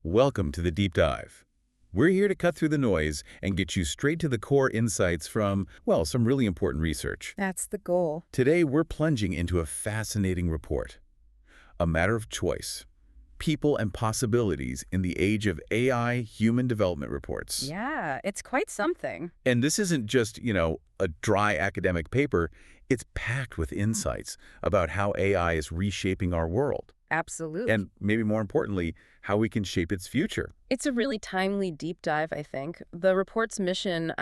Welcome to the Deep Dive. We're here to cut through the noise and get you straight to the core insights from, well, some really important research. That's the goal. Today, we're plunging into a fascinating report. A matter of choice. People and possibilities in the age of AI human development reports. Yeah, it's quite something. And this isn't just, a dry academic paper. It's packed with insights about how AI is reshaping our world. Absolutely. And maybe more importantly, how we can shape its future. It's a really timely deep dive, I think. The report's mission,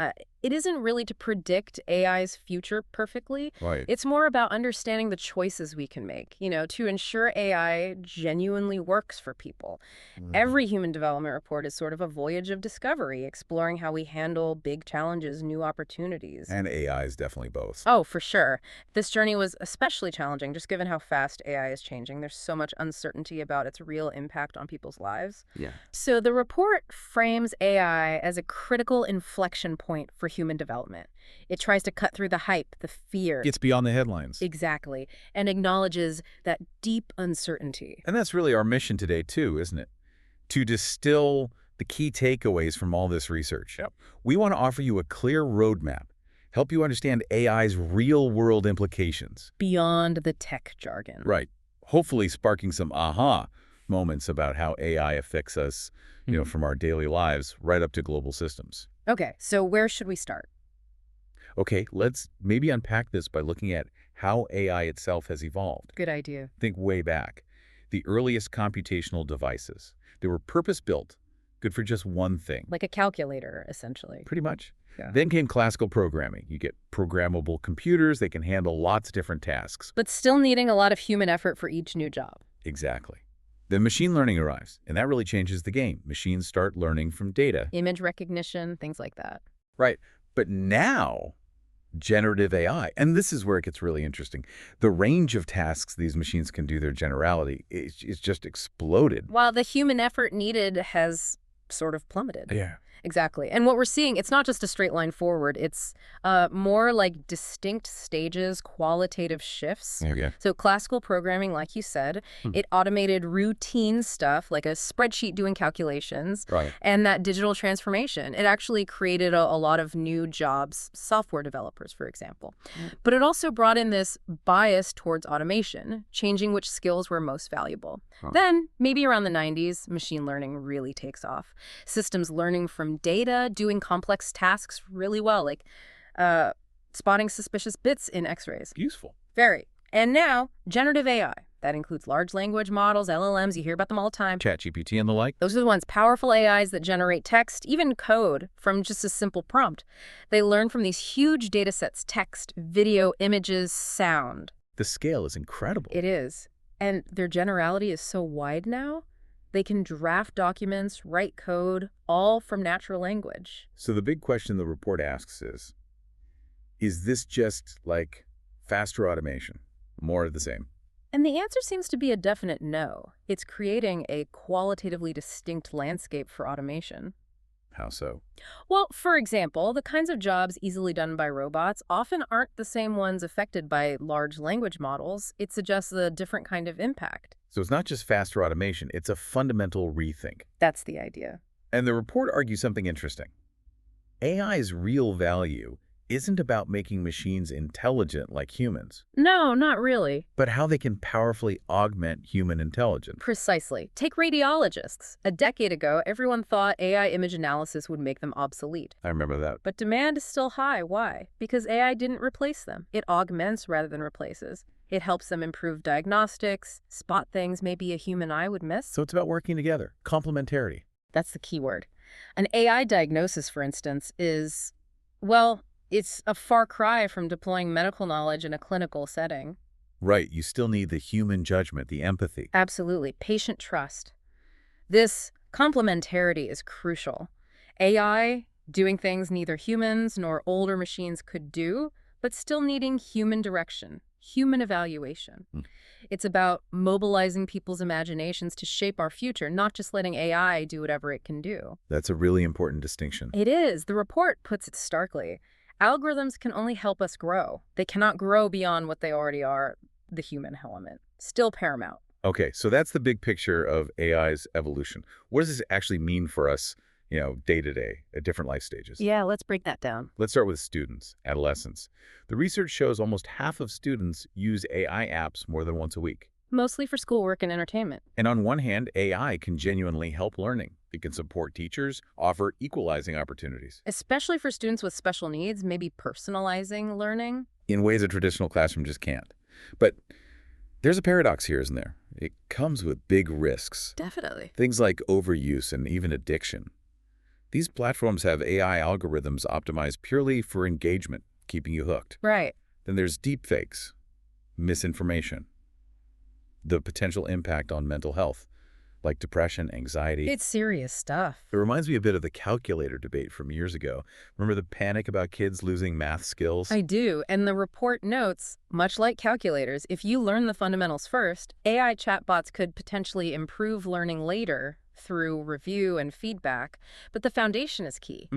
it isn't really to predict AI's future perfectly. Right. It's more about understanding the choices we can make, to ensure AI genuinely works for people. Every human development report is sort of a voyage of discovery, exploring how we handle big challenges, new opportunities. And AI is definitely both. Oh, for sure. This journey was especially challenging, just given how fast AI is changing. There's so much uncertainty about its real impact on people's lives. Yeah. So the report frames AI as a critical inflection point for human development. It tries to cut through the hype, the fear. It's beyond the headlines. Exactly. And acknowledges that deep uncertainty. And that's really our mission today, too, isn't it? To distill the key takeaways from all this research. Yep. We want to offer you a clear roadmap, help you understand AI's real-world implications. Beyond the tech jargon. Right. Hopefully sparking some aha moments about how AI affects us, from our daily lives right up to global systems. Okay, so where should we start? Okay, let's maybe unpack this by looking at how AI itself has evolved. Good idea. Think way back. The earliest computational devices. They were purpose-built, good for just one thing. Like a calculator, essentially. Pretty much. Yeah. Then came classical programming. You get programmable computers. They can handle lots of different tasks. But still needing a lot of human effort for each new job. Exactly. Then machine learning arrives, and that really changes the game. Machines start learning from data. Image recognition, things like that. Right. But now, generative AI, and this is where it gets really interesting. The range of tasks these machines can do, their generality, is just exploded. While the human effort needed has sort of plummeted. Yeah. Exactly. And what we're seeing, it's not just a straight line forward. It's more like distinct stages, qualitative shifts. Yeah. So classical programming, like you said, it automated routine stuff like a spreadsheet doing calculations. Right. And that digital transformation, it actually created a lot of new jobs, software developers, for example. But it also brought in this bias towards automation, changing which skills were most valuable. Then, maybe around the 90s, machine learning really takes off. Systems learning from data, doing complex tasks really well, like spotting suspicious bits in X-rays. Useful. Very. And now, generative AI. That includes large language models, LLMs, you hear about them all the time. ChatGPT and the like. Those are the ones, powerful AIs that generate text, even code, from just a simple prompt. They learn from these huge data sets, text, video, images, sound. The scale is incredible. It is. And their generality is so wide now, they can draft documents, write code, all from natural language. So the big question the report asks is this just like faster automation? More of the same? And the answer seems to be a definite no. It's creating a qualitatively distinct landscape for automation. How so? Well, for example, the kinds of jobs easily done by robots often aren't the same ones affected by large language models. It suggests a different kind of impact. So it's not just faster automation, it's a fundamental rethink. That's the idea. And the report argues something interesting. AI's real value isn't about making machines intelligent like humans, No, not really. but how they can powerfully augment human intelligence. Precisely. Take radiologists. A decade ago, everyone thought AI image analysis would make them obsolete. I remember that. But demand is still high. Why? Because AI didn't replace them. It augments rather than replaces. It helps them improve diagnostics, spot things maybe a human eye would miss. So it's about working together, complementarity. That's the key word. An AI diagnosis, for instance, is, well, it's a far cry from deploying medical knowledge in a clinical setting. Right, you still need the human judgment, the empathy. Absolutely. Patient trust. This complementarity is crucial. AI doing things neither humans nor older machines could do, but still needing human direction, human evaluation. It's about mobilizing people's imaginations to shape our future, not just letting AI do whatever it can do. That's a really important distinction. It is. The report puts it starkly. Algorithms can only help us grow. They cannot grow beyond what they already are, the human element. Still paramount. Okay, so that's the big picture of AI's evolution. What does this actually mean for us, day to day, at different life stages? Yeah, let's break that down. Let's start with students, adolescents. The research shows almost half of students use AI apps more than once a week. Mostly for schoolwork and entertainment. And on one hand, AI can genuinely help learning. It can support teachers, offer equalizing opportunities Especially for students with special needs, maybe personalizing learning. in ways a traditional classroom just can't. But there's a paradox here, isn't there? It comes with big risks. Definitely. Things like overuse and even addiction. These platforms have AI algorithms optimized purely for engagement, keeping you hooked. Right. Then there's deepfakes, misinformation, the potential impact on mental health, like depression, anxiety. It's serious stuff. It reminds me a bit of the calculator debate from years ago. Remember the panic about kids losing math skills? I do, and the report notes, much like calculators, if you learn the fundamentals first, AI chatbots could potentially improve learning later through review and feedback, but the foundation is key.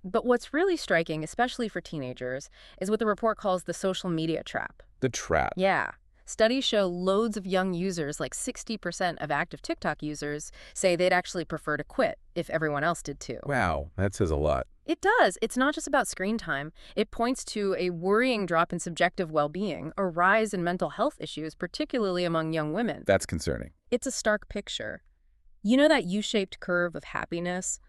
But what's really striking, especially for teenagers, is what the report calls the social media trap. The trap. Yeah. Studies show loads of young users, like 60% of active TikTok users, say they'd actually prefer to quit if everyone else did too. Wow, that says a lot. It does. It's not just about screen time. It points to a worrying drop in subjective well-being, a rise in mental health issues, particularly among young women. That's concerning. It's a stark picture. You know that U-shaped curve of happiness?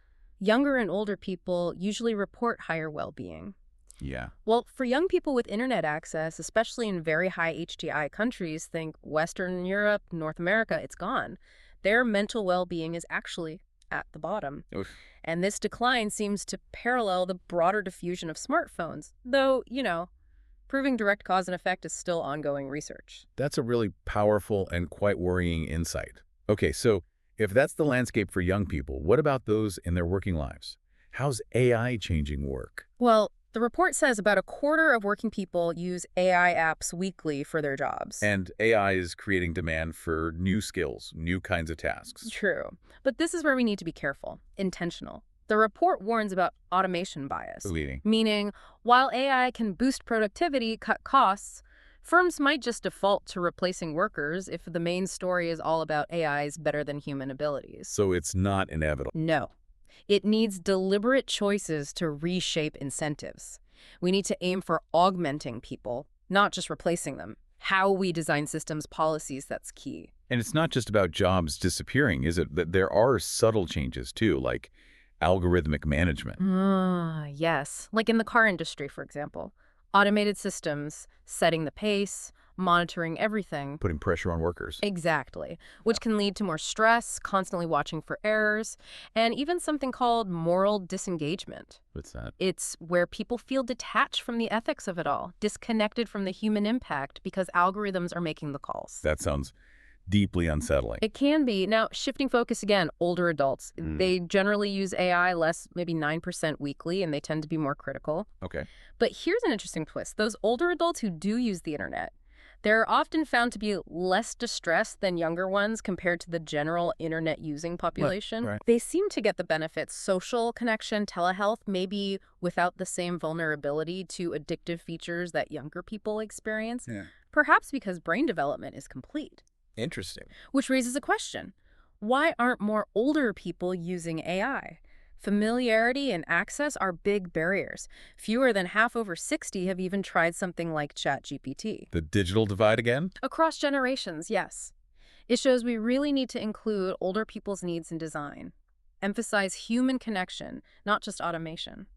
Younger and older people usually report higher well-being. Yeah. Well, for young people with internet access, especially in very high HDI countries, think Western Europe, North America, it's gone. Their mental well-being is actually at the bottom. Oof. And this decline seems to parallel the broader diffusion of smartphones, though, proving direct cause and effect is still ongoing research. That's a really powerful and quite worrying insight. Okay, so if that's the landscape for young people, what about those in their working lives? How's AI changing work? Well, the report says about a quarter of working people use AI apps weekly for their jobs. And AI is creating demand for new skills, new kinds of tasks. True. But this is where we need to be careful, intentional. The report warns about automation bias, Leading. meaning while AI can boost productivity, cut costs, firms might just default to replacing workers if the main story is all about AI's better than human abilities. So it's not inevitable. No. It needs deliberate choices to reshape incentives. We need to aim for augmenting people, not just replacing them. How we design systems policies, that's key. And it's not just about jobs disappearing, is it? That there are subtle changes too, like algorithmic management. Yes. Like in the car industry, for example. Automated systems, setting the pace, monitoring everything. Putting pressure on workers. Exactly. Which can lead to more stress, constantly watching for errors, and even something called moral disengagement. What's that? It's where people feel detached from the ethics of it all, disconnected from the human impact because algorithms are making the calls. That sounds deeply unsettling. It can be. Now, shifting focus again, older adults, they generally use AI less, maybe 9% weekly, and they tend to be more critical. Okay. But here's an interesting twist. Those older adults who do use the internet, they're often found to be less distressed than younger ones compared to the general internet-using population. Right. They seem to get the benefits, social connection, telehealth, maybe without the same vulnerability to addictive features that younger people experience, perhaps because brain development is complete. Interesting. Which raises a question. Why aren't more older people using AI? Familiarity and access are big barriers. Fewer than half over 60 have even tried something like ChatGPT. The digital divide again? Across generations, yes. It shows we really need to include older people's needs in design. Emphasize human connection, not just automation.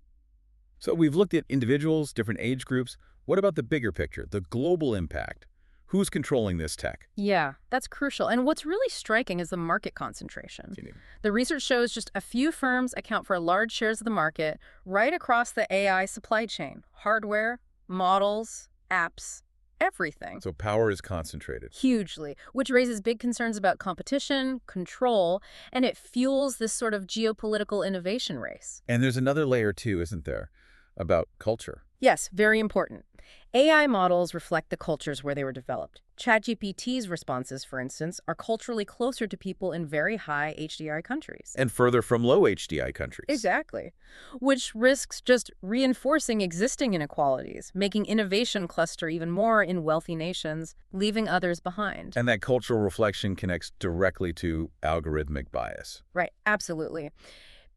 So we've looked at individuals, different age groups. What about the bigger picture, the global impact? Who's controlling this tech? Yeah, that's crucial. And what's really striking is the market concentration. The research shows just a few firms account for large shares of the market right across the AI supply chain. Hardware, models, apps, everything. So power is concentrated. Hugely, which raises big concerns about competition, control, and it fuels this sort of geopolitical innovation race. And there's another layer too, isn't there? About culture. Yes, very important. AI models reflect the cultures where they were developed. ChatGPT's responses, for instance, are culturally closer to people in very high HDI countries. And further from low HDI countries. Exactly. Which risks just reinforcing existing inequalities, making innovation cluster even more in wealthy nations, leaving others behind. And that cultural reflection connects directly to algorithmic bias. Right, absolutely.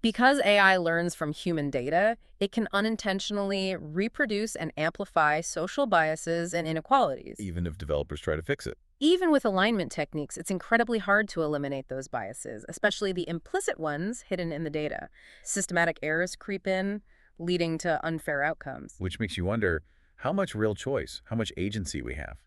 Because AI learns from human data, it can unintentionally reproduce and amplify social biases and inequalities. Even if developers try to fix it. Even with alignment techniques, it's incredibly hard to eliminate those biases, especially the implicit ones hidden in the data. Systematic errors creep in, leading to unfair outcomes. Which makes you wonder how much real choice, how much agency we have.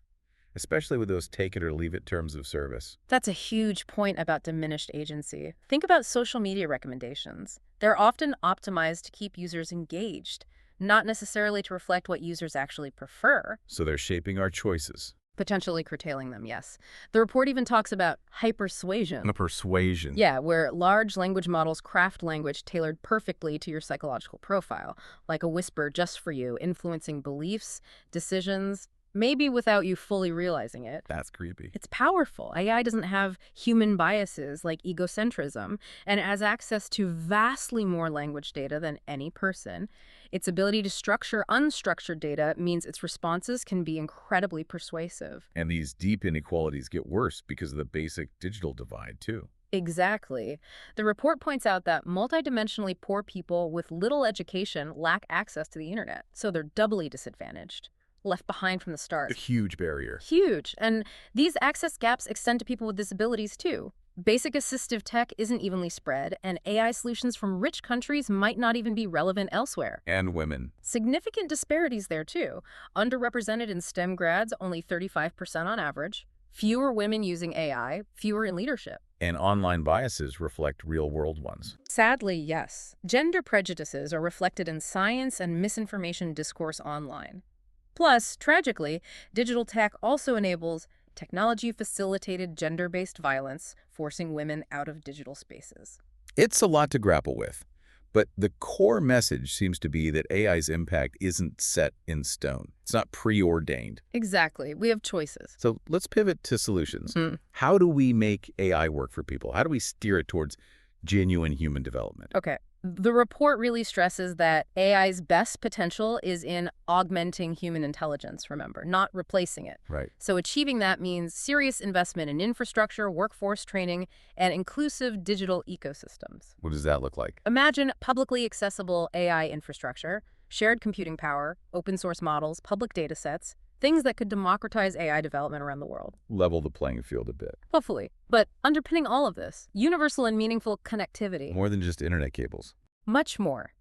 Especially with those take it or leave it terms of service. That's a huge point about diminished agency. Think about social media recommendations. They're often optimized to keep users engaged, not necessarily to reflect what users actually prefer. So they're shaping our choices. Potentially curtailing them, yes. The report even talks about hypersuasion. A persuasion. Yeah, where large language models craft language tailored perfectly to your psychological profile, like a whisper just for you, influencing beliefs, decisions, maybe without you fully realizing it. That's creepy. It's powerful. AI doesn't have human biases like egocentrism, and it has access to vastly more language data than any person. Its ability to structure unstructured data means its responses can be incredibly persuasive. And these deep inequalities get worse because of the basic digital divide, too. Exactly. The report points out that multidimensionally poor people with little education lack access to the internet, so they're doubly disadvantaged. Left behind from the start. A huge barrier. Huge. And these access gaps extend to people with disabilities, too. Basic assistive tech isn't evenly spread, and AI solutions from rich countries might not even be relevant elsewhere. And women. Significant disparities there, too. Underrepresented in STEM grads, only 35% on average. Fewer women using AI, fewer in leadership. And online biases reflect real-world ones. Sadly, yes. Gender prejudices are reflected in science and misinformation discourse online. Plus, tragically, digital tech also enables technology-facilitated gender-based violence, forcing women out of digital spaces. It's a lot to grapple with, but the core message seems to be that AI's impact isn't set in stone. It's not preordained. Exactly. We have choices. So let's pivot to solutions. How do we make AI work for people? How do we steer it towards genuine human development? Okay. The report really stresses that AI's best potential is in augmenting human intelligence, remember, not replacing it. Right. So achieving that means serious investment in infrastructure, workforce training, and inclusive digital ecosystems. What does that look like? Imagine publicly accessible AI infrastructure, shared computing power, open source models, public data sets, things that could democratize AI development around the world. Level the playing field a bit. Hopefully. But underpinning all of this, universal and meaningful connectivity. More than just internet cables. Much more.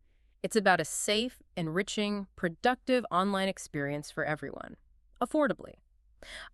It's about a safe, enriching, productive online experience for everyone, affordably.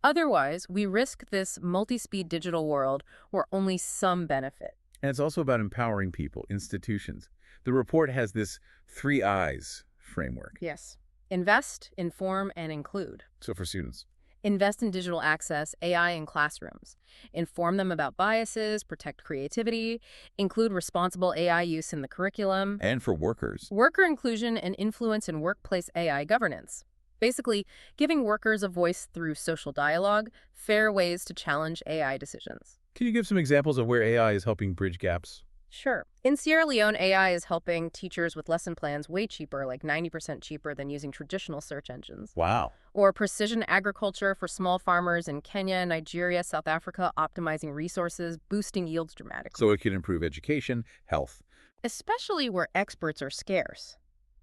Otherwise, we risk this multi-speed digital world where only some benefit. And it's also about empowering people, institutions. The report has this 3 I's framework. Yes. Invest, inform, and include. So for students. Invest in digital access, AI in classrooms. Inform them about biases, protect creativity, include responsible AI use in the curriculum. And for workers. Worker inclusion and influence in workplace AI governance. Basically, giving workers a voice through social dialogue, fair ways to challenge AI decisions. Can you give some examples of where AI is helping bridge gaps? Sure. In Sierra Leone, AI is helping teachers with lesson plans way cheaper, like 90% cheaper than using traditional search engines. Wow. Or precision agriculture for small farmers in Kenya, Nigeria, South Africa, optimizing resources, boosting yields dramatically. So it can improve education, health. Especially where experts are scarce.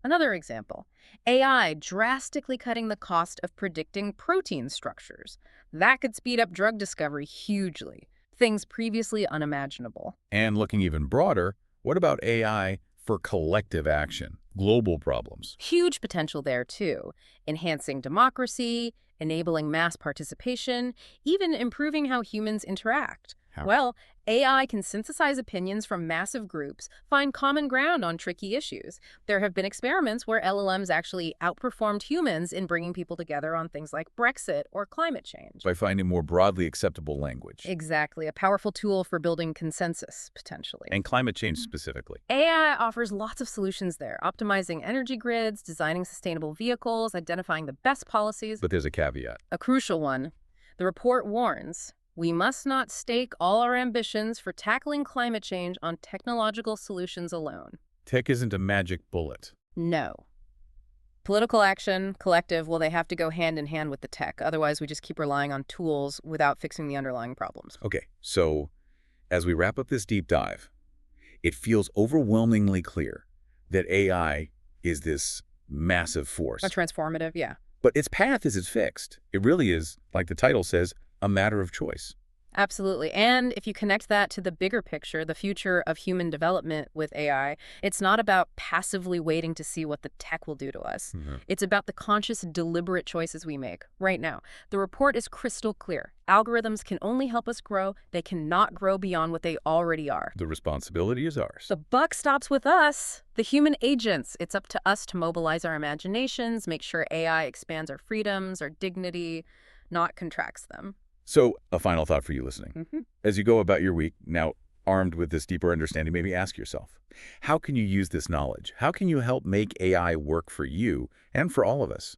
Another example, AI drastically cutting the cost of predicting protein structures. That could speed up drug discovery hugely. Things previously unimaginable. And looking even broader, what about AI for collective action, global problems? Huge potential there, too. Enhancing democracy, enabling mass participation, even improving how humans interact. How? Well, AI can synthesize opinions from massive groups, find common ground on tricky issues. There have been experiments where LLMs actually outperformed humans in bringing people together on things like Brexit or climate change. By finding more broadly acceptable language. Exactly, a powerful tool for building consensus, potentially. And climate change specifically. AI offers lots of solutions there, optimizing energy grids, designing sustainable vehicles, identifying the best policies. But there's a caveat. A crucial one. The report warns, we must not stake all our ambitions for tackling climate change on technological solutions alone. Tech isn't a magic bullet. No. Political action, collective, well, they have to go hand in hand with the tech. Otherwise, we just keep relying on tools without fixing the underlying problems. Okay, so as we wrap up this deep dive, it feels overwhelmingly clear that AI is this massive force. A transformative, yeah. But its path isn't fixed. It really is, like the title says, a matter of choice. Absolutely. And if you connect that to the bigger picture, the future of human development with AI, it's not about passively waiting to see what the tech will do to us. It's about the conscious, deliberate choices we make right now. The report is crystal clear. Algorithms can only help us grow. They cannot grow beyond what they already are. The responsibility is ours. The buck stops with us, the human agents. It's up to us to mobilize our imaginations, make sure AI expands our freedoms, our dignity, not contracts them. So, a final thought for you listening. As you go about your week, now armed with this deeper understanding, maybe ask yourself, how can you use this knowledge? How can you help make AI work for you and for all of us?